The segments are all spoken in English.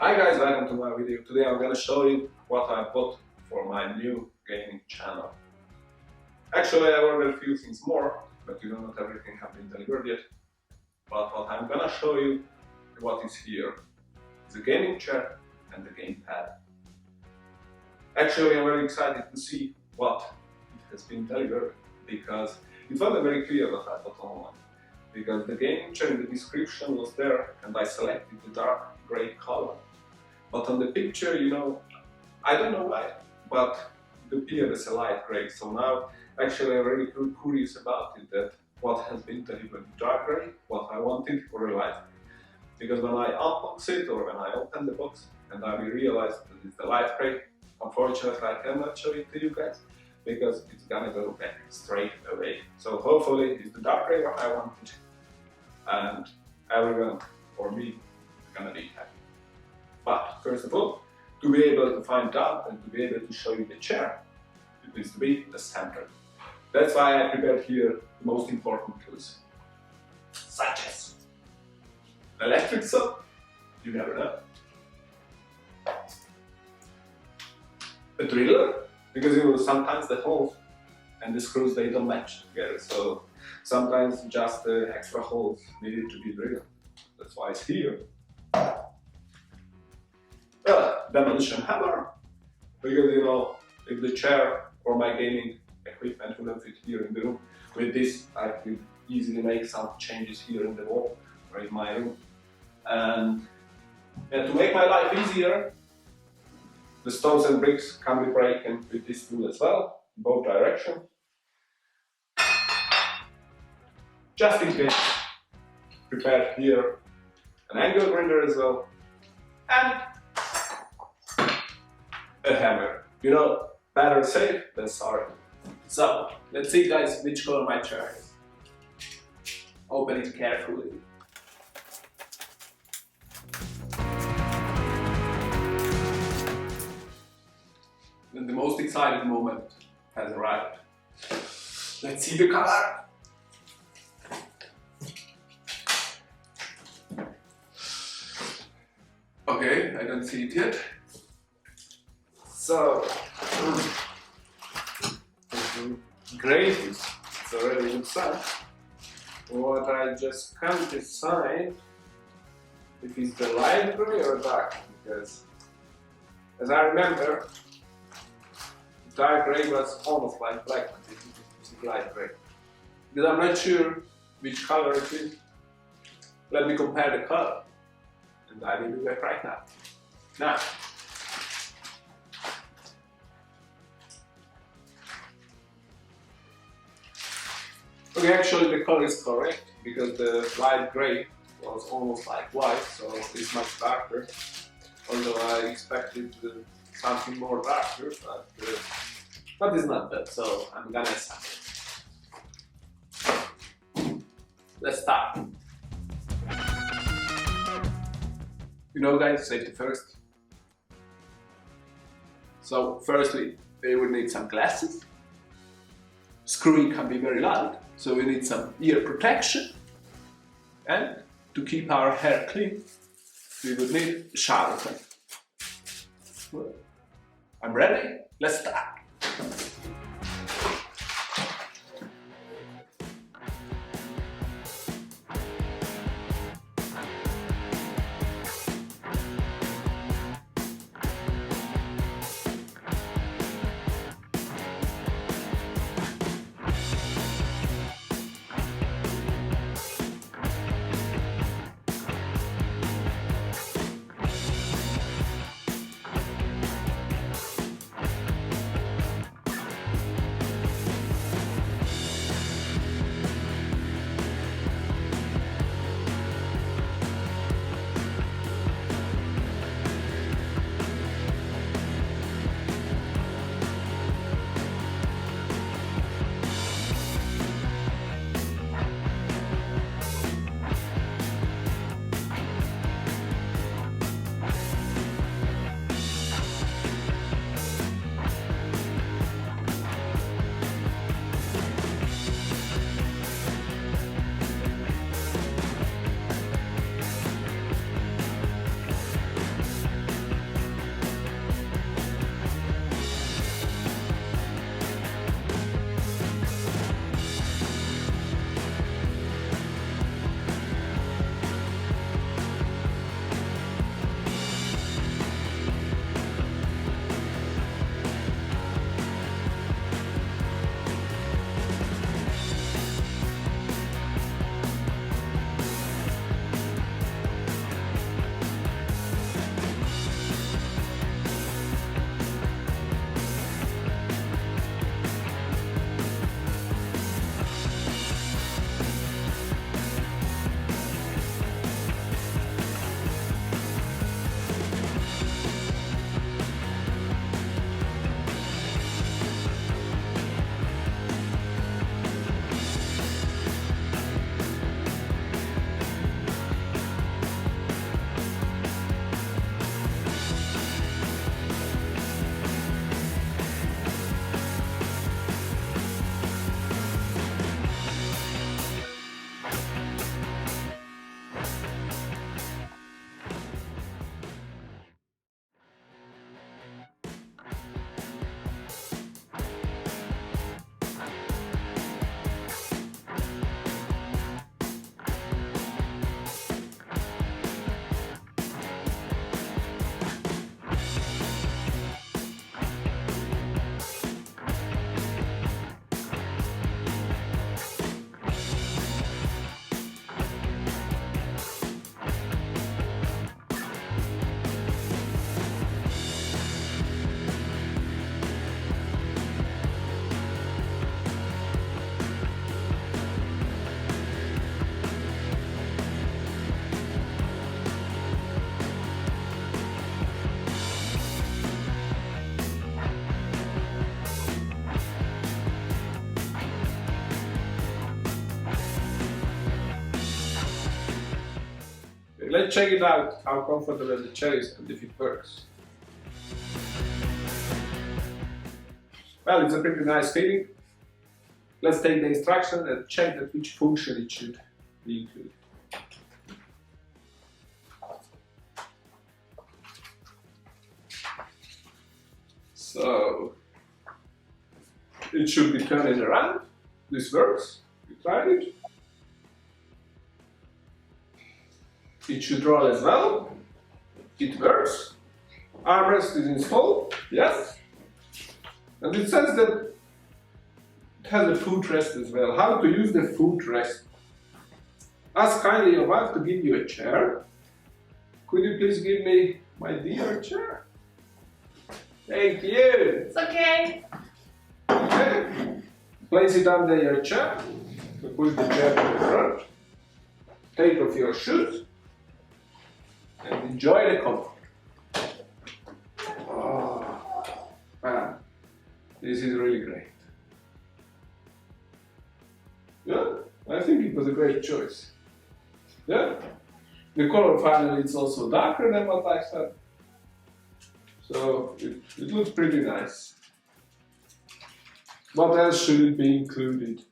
Hi guys, welcome to my video. Today I'm gonna show you what I bought for my new gaming channel. Actually, I ordered a few things more, but you know not everything has been delivered yet. But what I'm gonna show you what is here is a gaming chair and the gamepad. Actually, I'm very excited to see what it has been delivered because it wasn't very clear what I bought online. Because the gaming chair in the description was there and I selected the dark grey color. But on the picture, you know, I don't know why, but it appeared as a light grey. So now, actually, I'm really curious about it, that what has been delivered, dark grey, what I wanted, or a light grey. Because when I unbox it, or when I open the box, and I will realize that it's the light grey, unfortunately, I cannot show it to you guys, because it's gonna go back straight away. So hopefully, it's the dark grey what I wanted, and everyone, or me, is gonna be happy. But first of all, to be able to find out and to be able to show you the chair, it needs to be the center. That's why I prepared here the most important tools, such as electric saw, you never know, a driller, because you know sometimes the holes and the screws they don't match together, so sometimes just the extra holes needed to be drilled. That's why it's here. Demolition hammer, because you know if the chair or my gaming equipment wouldn't fit here in the room, with this I could easily make some changes here in the wall or in my room. And to make my life easier, the stones and bricks can be broken with this tool as well, in both directions. Just in case, prepared here an angle grinder as well, and a hammer. You know, better safe than sorry. So, let's see guys which color my chair is. Open it carefully. And the most exciting moment has arrived. Let's see the color. Okay, I don't see it yet. So, great, it's already inside. What I just can't decide if it's the light grey or dark, because as I remember, dark grey was almost like black, but it's light grey. Because I'm not sure which color it is. Let me compare the color, and I will do that right now. Now. Okay, actually the color is correct, because the light grey was almost like white, so it's much darker. Although I expected something more darker, but it's not bad, so I'm gonna accept it. Let's start. You know guys, safety first. So firstly, we would need some glasses. Screwing can be very loud, so we need some ear protection. And to keep our hair clean, we would need a shower head. Well, I'm ready, let's start. let's check it out, how comfortable the chair is and if it works. Well, it's a pretty nice feeling. Let's take the instruction and check that which function it should be included. So, it should be turning around. This works. We tried it. It should roll as well. It works. Armrest is installed. Yes. And it says that it has a footrest as well. How to use the footrest? Ask kindly your wife to give you a chair. Could you please give me my dear chair? Thank you. It's okay. Okay. Place it under your chair. So push the chair to the front. Take off your shoes. And enjoy the comfort. Oh, man. This is really great. Yeah, I think it was a great choice. Yeah, the color finally is also darker than what I said. So it looks pretty nice. What else should it be included?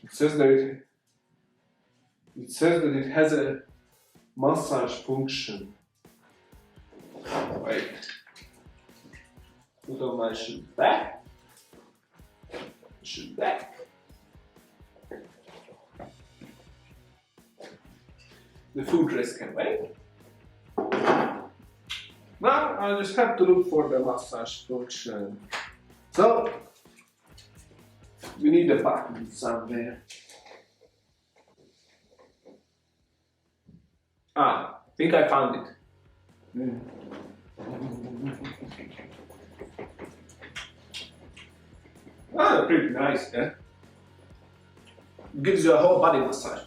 It says that it has a massage function. Wait. Put on my shoe back. Shoe back. The footrest can wait. Now I just have to look for the massage function. So we need a button somewhere. I think I found it. Ah, pretty nice, yeah? Gives you a whole body massage.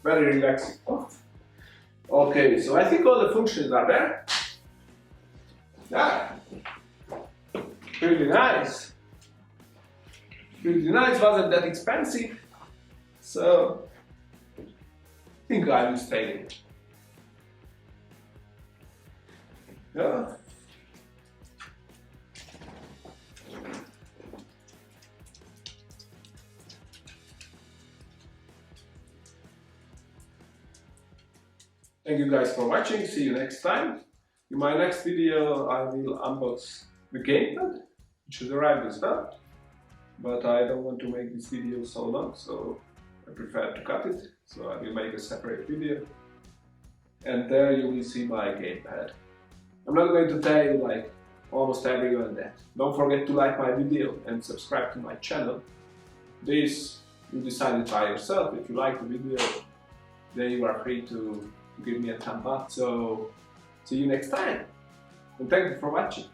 Very relaxing. Oh. Okay, so I think all the functions are there. Yeah. Pretty nice. Pretty nice, wasn't that expensive. So I think I will stay it. Yeah. Thank you guys for watching, see you next time. In my next video I will unbox the gamepad, which has arrived as well. But I don't want to make this video so long, so I prefer to cut it. So I will make a separate video. And there you will see my gamepad. I'm not going to tell you like almost everyone that. Don't forget to like my video and subscribe to my channel. This you decide it by yourself. If you like the video, then you are free to give me a thumb up. So see you next time, and thank you for watching.